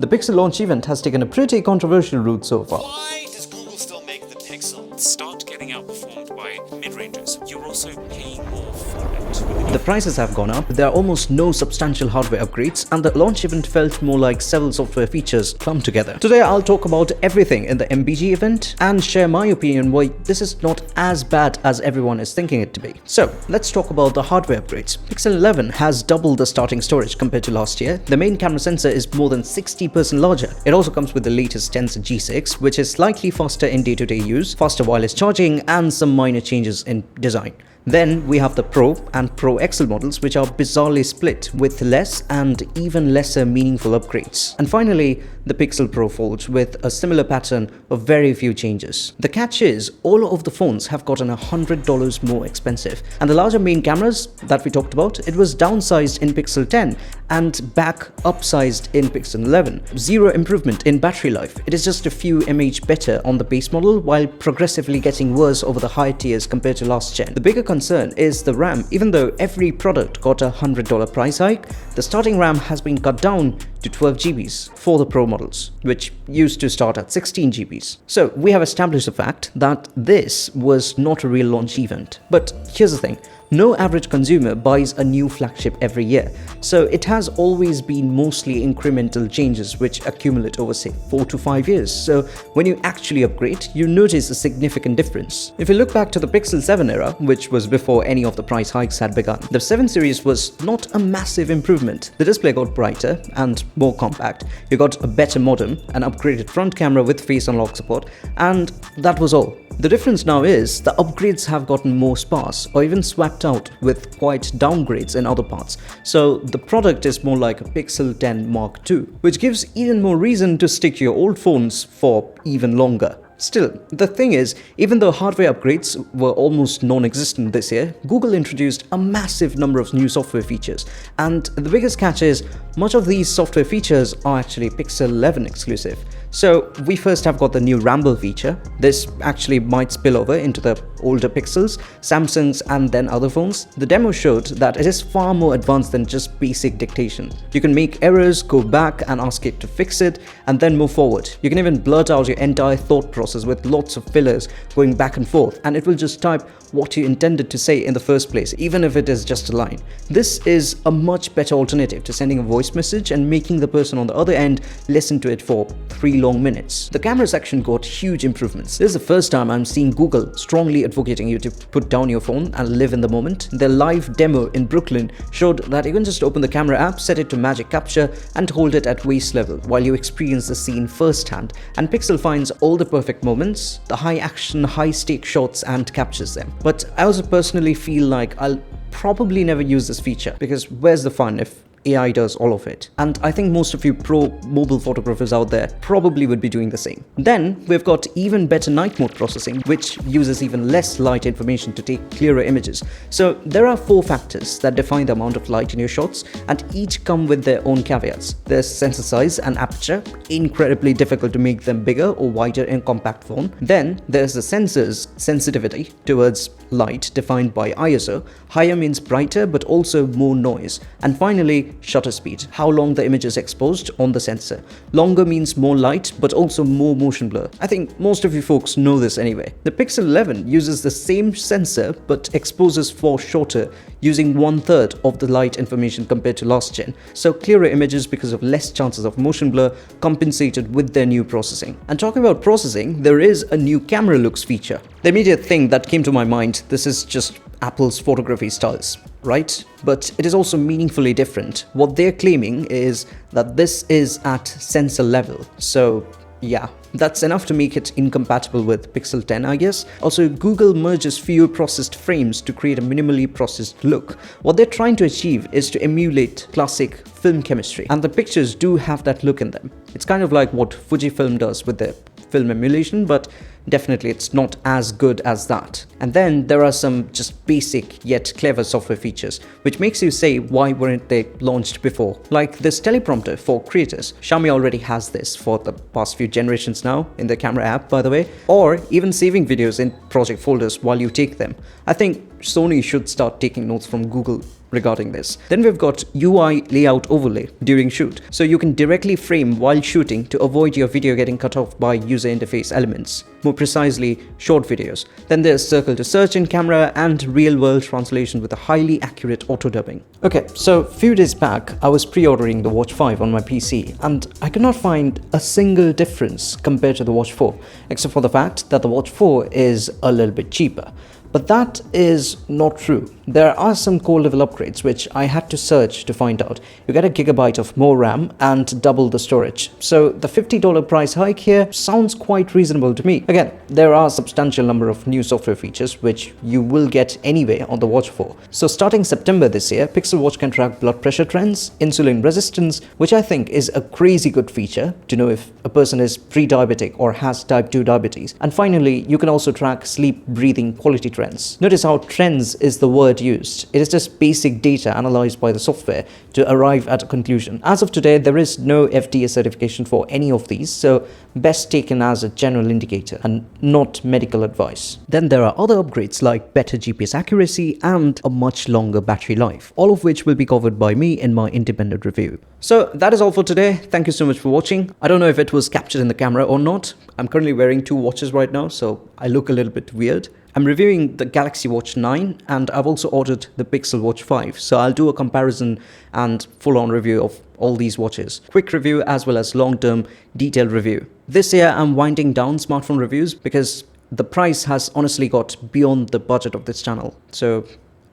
The Pixel launch event has taken a pretty controversial route so far. Why does Google still make the Pixel? Start getting outperformed by mid-rangers. You're also paying more for it. The prices have gone up, there are almost no substantial hardware upgrades, and the launch event felt more like several software features clumped together. Today I'll talk about everything in the MBG event and share my opinion why this is not as bad as everyone is thinking it to be. So let's talk about the hardware upgrades. Pixel 11 has doubled the starting storage compared to last year. The main camera sensor is more than 60% larger. It also comes with the latest Tensor G6, which is slightly faster in day-to-day use, faster wireless charging, and some minor changes in design. Then we have the Pro and Pro XL models, which are bizarrely split with less and even lesser meaningful upgrades. And finally, the Pixel Pro Fold with a similar pattern of very few changes. The catch is, all of the phones have gotten $100 more expensive. And the larger main cameras that we talked about, it was downsized in Pixel 10 and back upsized in Pixel 11. Zero improvement in battery life. It is just a few mAh better on the base model while progressively getting worse over the higher tiers compared to last gen. The bigger concern is the RAM. Even though every product got a $100 price hike, the starting RAM has been cut down to 12 GBs for the Pro models, which used to start at 16 GBs. So we have established the fact that this was not a real launch event. But here's the thing. No average consumer buys a new flagship every year, so it has always been mostly incremental changes which accumulate over say 4 to 5 years. So when you actually upgrade, you notice a significant difference. If you look back to the Pixel 7 era, which was before any of the price hikes had begun, the 7 series was not a massive improvement. The display got brighter and more compact, you got a better modem, an upgraded front camera with face unlock support, and that was all. The difference now is the upgrades have gotten more sparse or even swapped out with quite downgrades in other parts. So the product is more like a Pixel 10 Mark II, which gives even more reason to stick to your old phones for even longer. Still, the thing is, even though hardware upgrades were almost non-existent this year, Google introduced a massive number of new software features. And the biggest catch is, much of these software features are actually Pixel 11 exclusive. So we first have got the new Ramble feature. This actually might spill over into the older Pixels, Samsungs, and then other phones. The demo showed that it is far more advanced than just basic dictation. You can make errors, go back and ask it to fix it, and then move forward. You can even blurt out your entire thought process with lots of fillers going back and forth, and it will just type what you intended to say in the first place, even if it is just a line. This is a much better alternative to sending a voice message and making the person on the other end listen to it for 3 long minutes. The camera section got huge improvements. This is the first time I'm seeing Google strongly advocating you to put down your phone and live in the moment. Their live demo in Brooklyn showed that you can just open the camera app, set it to magic capture, and hold it at waist level while you experience the scene firsthand. And Pixel finds all the perfect moments, the high action, high stake shots, and captures them. But I also personally feel like I'll probably never use this feature, because where's the fun if AI does all of it? And I think most of you pro mobile photographers out there probably would be doing the same. Then we've got even better night mode processing, which uses even less light information to take clearer images. So there are 4 factors that define the amount of light in your shots, and each come with their own caveats. There's sensor size and aperture, incredibly difficult to make them bigger or wider in compact phone. Then there's the sensor's sensitivity towards light, defined by ISO. Higher means brighter but also more noise. And finally, shutter speed, how long the image is exposed on the sensor. Longer means more light but also more motion blur. I think most of you folks know this anyway. The Pixel 11 uses the same sensor but exposes for shorter, using 1/3 of the light information compared to last gen. So clearer images because of less chances of motion blur compensated with their new processing. And talking about processing, there is a new camera looks feature. The immediate thing that came to my mind, this is just Apple's photography styles, right? But it is also meaningfully different. What they're claiming is that this is at sensor level. So yeah, that's enough to make it incompatible with Pixel 10, I guess. Also, Google merges fewer processed frames to create a minimally processed look. What they're trying to achieve is to emulate classic film chemistry, and the pictures do have that look in them. It's kind of like what Fujifilm does with their film emulation, but definitely it's not as good as that. And then there are some just basic yet clever software features, which makes you say why weren't they launched before? Like this teleprompter for creators. Xiaomi already has this for the past few generations now in the camera app, by the way, or even saving videos in project folders while you take them. I think Sony should start taking notes from Google regarding this. Then we've got UI layout overlay during shoot, so you can directly frame while shooting to avoid your video getting cut off by user interface elements, more precisely short videos. Then there's circle to search in camera and real-world translation with a highly accurate auto-dubbing. Okay, so a few days back I was pre-ordering the Watch 5 on my PC and I could not find a single difference compared to the Watch 4, except for the fact that the Watch 4 is a little bit cheaper. But that is not true. There are some core level upgrades which I had to search to find out. You get a gigabyte of more RAM and double the storage. So the $50 price hike here sounds quite reasonable to me. Again, there are a substantial number of new software features which you will get anyway on the Watch 4. So starting September this year, Pixel Watch can track blood pressure trends, insulin resistance, which I think is a crazy good feature to know if a person is pre-diabetic or has type 2 diabetes. And finally, you can also track sleep, breathing, quality trends. Notice how trends is the word used. It is just basic data analyzed by the software to arrive at a conclusion. As of today, there is no FDA certification for any of these, so best taken as a general indicator and not medical advice. Then there are other upgrades like better GPS accuracy and a much longer battery life, all of which will be covered by me in my independent review. So that is all for today. Thank you so much for watching. I don't know if it was captured in the camera or not. I'm currently wearing two watches right now, so I look a little bit weird. I'm reviewing the Galaxy Watch 9 and I've also ordered the Pixel Watch 5, so I'll do a comparison and full-on review of all these watches. Quick review as well as long-term detailed review. This year I'm winding down smartphone reviews because the price has honestly got beyond the budget of this channel. So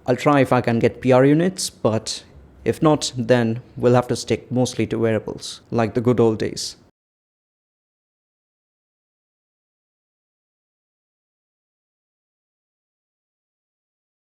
I'll try if I can get PR units, but if not, then we'll have to stick mostly to wearables, like the good old days.